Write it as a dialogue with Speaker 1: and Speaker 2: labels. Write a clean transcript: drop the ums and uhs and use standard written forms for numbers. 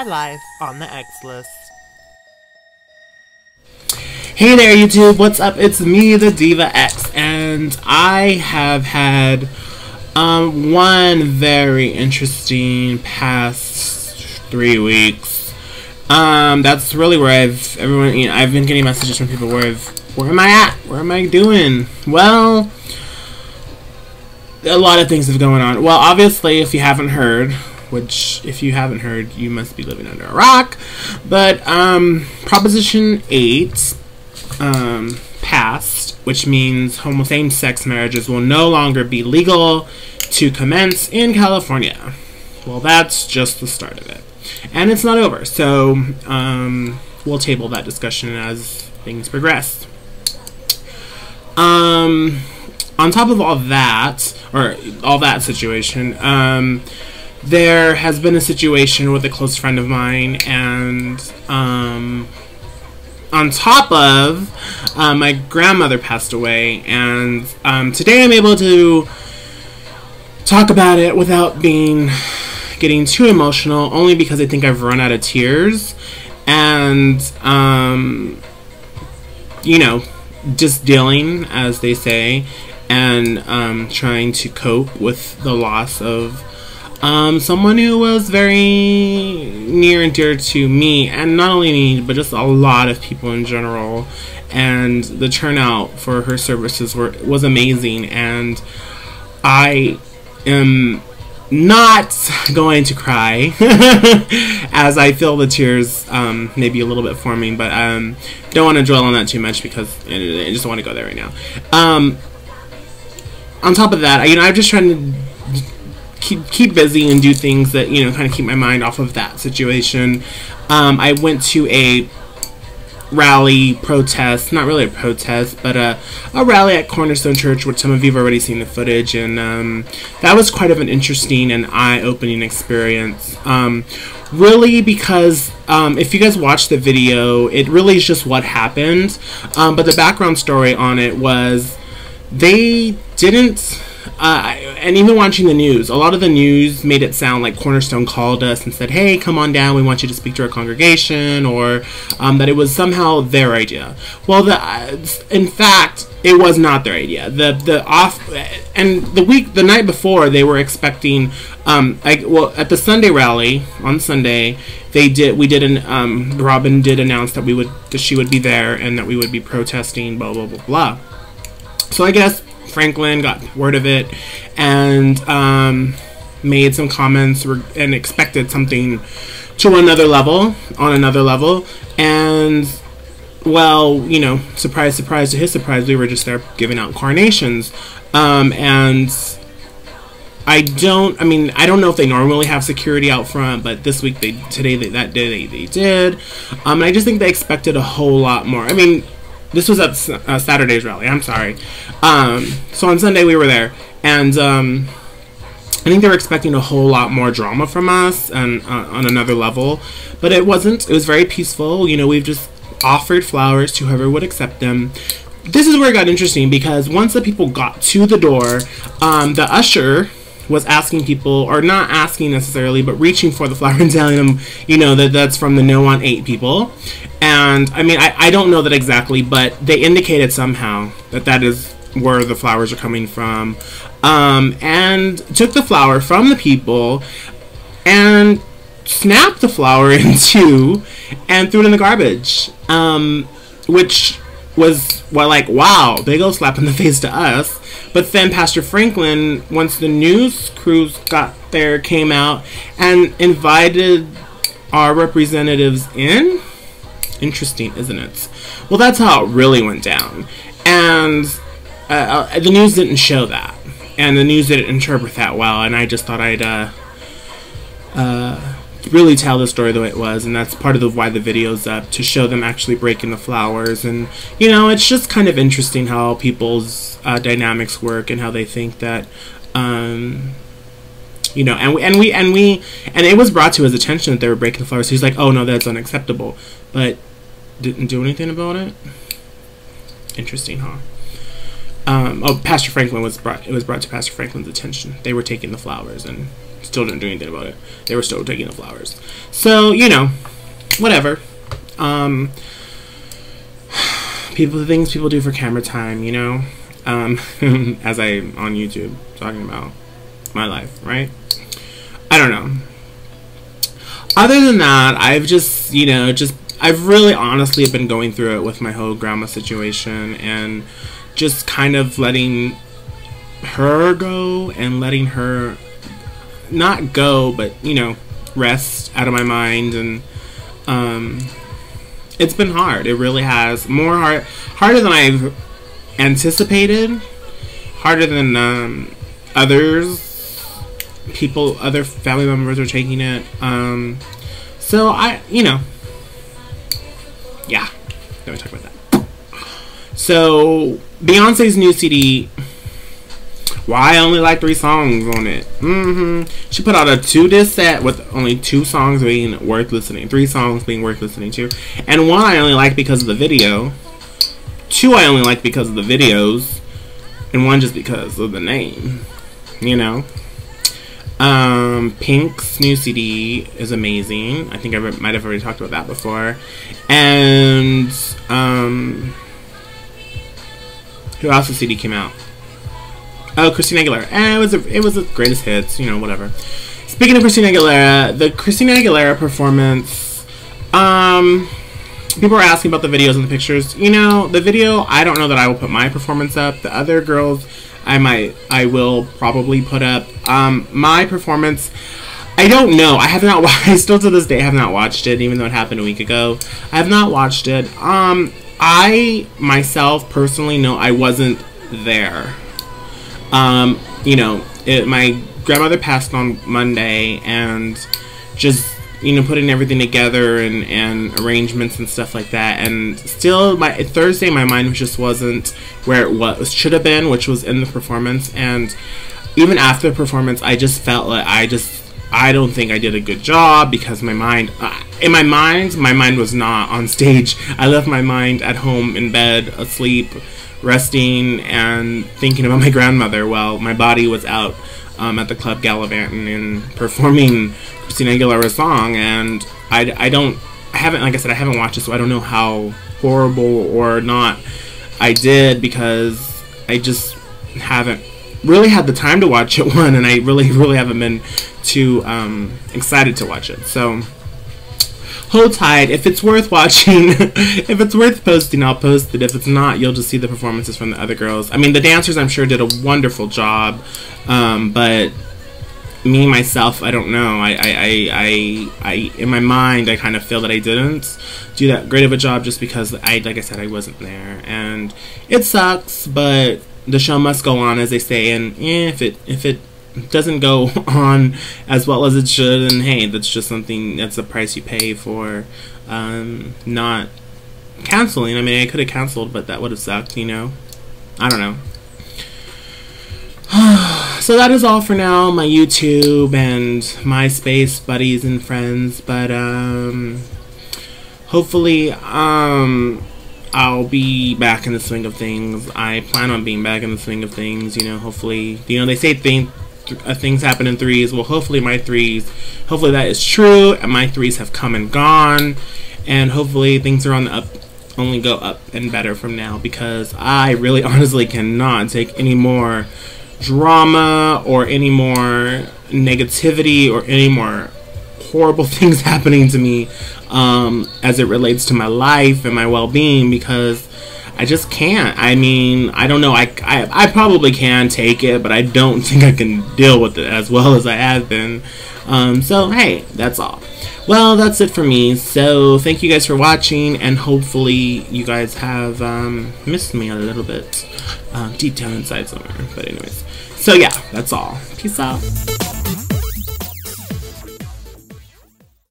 Speaker 1: life on the X list.
Speaker 2: Hey there YouTube, what's up? It's me, the Diva X, and I have had one very interesting past 3 weeks. That's really where I've been getting messages from people where am I at? Where am I doing? Well, a lot of things have going on. Well, obviously, if you haven't heard, which if you haven't heard, you must be living under a rock, but Proposition 8 passed, which means same-sex marriages will no longer be legal to commence in California. Well, that's just the start of it. And it's not over, so we'll table that discussion as things progress. On top of all that, or all that situation, there has been a situation with a close friend of mine, and on top of my grandmother passed away, and today I'm able to talk about it without getting too emotional, only because I think I've run out of tears, and you know, just dealing, as they say, and trying to cope with the loss of someone who was very near and dear to me, and not only me, but just a lot of people in general. And the turnout for her services was amazing, and I am not going to cry as I feel the tears maybe a little bit forming, but don't want to dwell on that too much because I just want to go there right now. On top of that, I'm just trying to keep busy and do things that, kind of keep my mind off of that situation. I went to a rally protest, not really a protest, but a rally at Cornerstone Church, which some of you have already seen the footage, and that was quite of an interesting and eye-opening experience. Really, because if you guys watch the video, it really is just what happened, but the background story on it was they didn't, and even watching the news, a lot of the news made it sound like Cornerstone called us and said, hey, come on down, we want you to speak to our congregation, or that it was somehow their idea. Well, in fact, it was not their idea. The night before, they were expecting, at the Sunday rally, on Sunday, Robin did announce that she would be there and that we would be protesting, blah, blah, blah, blah. So I guess Franklin got word of it and made some comments and expected something to another level, and well, surprise, surprise, to his surprise, we were just there giving out carnations, and I don't know if they normally have security out front, but this week they did, and I just think they expected a whole lot more. This was at Saturday's rally, I'm sorry. So on Sunday we were there, and I think they were expecting a whole lot more drama from us and on another level, but it wasn't. It was very peaceful. We've just offered flowers to whoever would accept them. This is where it got interesting, because once the people got to the door, the usher was asking people, or not asking necessarily, but reaching for the flower and telling them, that's from the No on 8 people. And, I don't know that exactly, but they indicated somehow that is where the flowers are coming from. And took the flower from the people and snapped the flower in two and threw it in the garbage. Which was, well, like, wow, big ol' slap in the face to us. But then Pastor Franklin, once the news crews got there, came out and invited our representatives in. Interesting, isn't it? Well, that's how it really went down. And the news didn't show that. And the news didn't interpret that well. And I just thought I'd really tell the story the way it was. And that's part of why the video's up, to show them actually breaking the flowers. And, it's just kind of interesting how people's dynamics work and how they think that, and it was brought to his attention that they were breaking the flowers. So he's like, oh no, that's unacceptable. But didn't do anything about it. Interesting, huh? Pastor Franklin it was brought to Pastor Franklin's attention. They were taking the flowers, and still didn't do anything about it. They were still taking the flowers. So, you know, whatever. The things people do for camera time, you know. As I'm on YouTube talking about my life, right? I don't know. Other than that, I've just, you know, I've really honestly been going through it with my whole grandma situation, and just kind of letting her go and letting her not go, but, you know, rest out of my mind. And it's been hard. It really has. Harder than I've anticipated, harder than other family members are taking it. So you know, yeah, let me talk about that. So Beyonce's new CD, why I only like 3 songs on it. She put out a 2-disc set with only 2 songs being worth listening, 3 songs being worth listening to, and 1 I only like because of the video, 2 I only like because of the videos, and 1 just because of the name, you know. Pink's new CD is amazing. I think I might have already talked about that before. And who else's CD came out? Oh, Christina Aguilera. It was the greatest hits, you know, whatever. Speaking of Christina Aguilera, the Christina Aguilera performance, people are asking about the videos and the pictures. You know, the video, I don't know that I will put my performance up. The other girls, I will probably put up. My performance, I don't know. I still to this day have not watched it, even though it happened a week ago. I have not watched it. I myself personally know I wasn't there. You know, my grandmother passed on Monday, and just, you know, putting everything together and arrangements and stuff like that, and still Thursday my mind just wasn't where it should have been, which was in the performance. And even after the performance, I just felt like I don't think I did a good job, because my mind was not on stage. I left my mind at home in bed, asleep, resting, and thinking about my grandmother, while my body was out at the club gallivanting and performing Christina Aguilera's song. And I haven't, like I said, I haven't watched it, so I don't know how horrible or not I did, because I just haven't really had the time to watch it, and I really haven't been too excited to watch it. So hold tight. If it's worth watching, if it's worth posting, I'll post it. If it's not, you'll just see the performances from the other girls. I mean, the dancers, I'm sure, did a wonderful job, but me, myself, I don't know. I in my mind, I kind of feel that I didn't do that great of a job, just because like I said, I wasn't there. And it sucks, but the show must go on, as they say, and if it doesn't go on as well as it should, and hey, that's just something, that's the price you pay for not canceling. I mean, I could have canceled, but that would have sucked, you know. I don't know. So that is all for now, my YouTube and MySpace buddies and friends, but hopefully I'll be back in the swing of things. I plan on being back in the swing of things, you know. Hopefully, you know, they say things happen in 3s. Well, hopefully hopefully that is true, and my 3s have come and gone, and hopefully things are on the only go up and better from now, because I really honestly cannot take any more drama or any more negativity or any more horrible things happening to me as it relates to my life and my well-being, because I just can't. I mean, I don't know. I probably can take it, but I don't think I can deal with it as well as I have been. So, hey, that's all. Well, that's it for me. So, thank you guys for watching, and hopefully you guys have missed me a little bit deep down inside somewhere. But anyways, so yeah, that's all. Peace out.